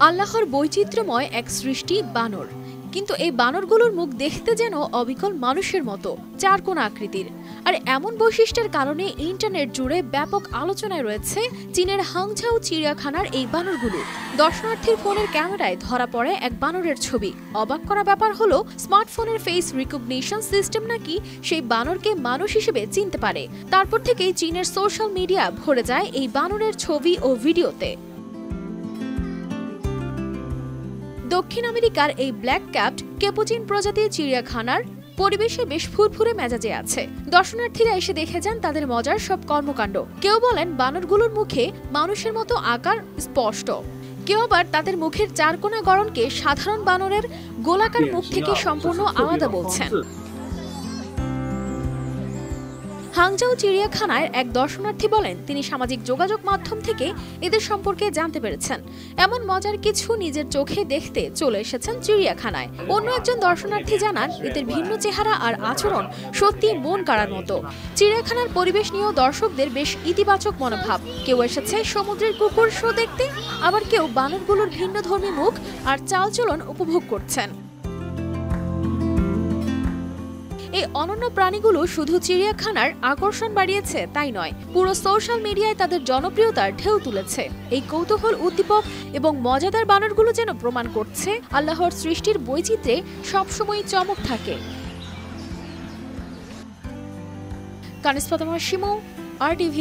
আল্লাহর বৈচিত্র্যময় এক সৃষ্টি বানর, কিন্তু এই বানরগুলোর মুখ দেখতে যেন অবিকল মানুষের মতো চারকোনা আকৃতির। আর এমন বৈশিষ্ট্যের কারণে ইন্টারনেট জুড়ে ব্যাপক আলোচনায় রয়েছে চীনের হাংঝাও চিড়িয়াখানার এই বানরগুলো। দর্শনার্থীর ফোনের ক্যামেরায় ধরা পড়ে এক বানরের ছবি। অবাক করা ব্যাপার হলো, স্মার্টফোনের ফেস রিকগনিশন সিস্টেম নাকি সেই বানরকে মানুষ হিসেবে চিনতে পারে। তারপর থেকেই চীনের সোশ্যাল মিডিয়া ভরে যায় এই বানরের ছবি ও ভিডিওতে। দক্ষিণ আমেরিকার এই ব্ল্যাক ক্যাপড ক্যাপুচিন প্রজাতির চিড়িয়াখানার পরিবেশে বেশ ফুরফুরে মেজাজে আছে। দর্শনার্থীরা এসে দেখে যান তাদের মজার সব কর্মকাণ্ড। কেউ বলেন বানরগুলোর মুখে মানুষের মতো আকার স্পষ্ট, কেউ আবার তাদের মুখের চারকোনা গড়নকে সাধারণ বানরের গোলাকার মুখ থেকে সম্পূর্ণ আলাদা বলছেন। হাংঝাও চিড়িয়াখানায় এক দর্শনার্থী বলেন, তিনি সামাজিক যোগাযোগ মাধ্যম থেকে এদের সম্পর্কে জানতে পেরেছেন। এমন মজার কিছু নিজের চোখে দেখতে চলে এসেছেন চিড়িয়াখানায়। অন্য একজন দর্শনার্থী জানান, এদের ভিন্ন চেহারা আর আচরণ সত্যি মন কাড়ার মতো। চিড়িয়াখানার পরিবেশ নিয়েও দর্শকদের বেশ ইতিবাচক মনোভাব। কেউ এসেছে সমুদ্রের কুকুর শো দেখতে, আবার কেউ বানরগুলোর ভিন্নধর্মী মুখ আর চালচলন উপভোগ করছেন। এই অনন্য প্রাণীগুলো শুধু চিড়িয়াখানার আকর্ষণ বাড়িয়েছে তাই নয়, পুরো সোশ্যাল মিডিয়ায় তাদের জনপ্রিয়তার ঢেউ তুলেছে। এই কৌতূহল উদ্দীপক এবং মজাদার বানরগুলো যেন প্রমাণ করছে আল্লাহর সৃষ্টির বৈচিত্র্যে সবসময় চমক থাকে। কানিস ফাতেমা শিমু, RTV।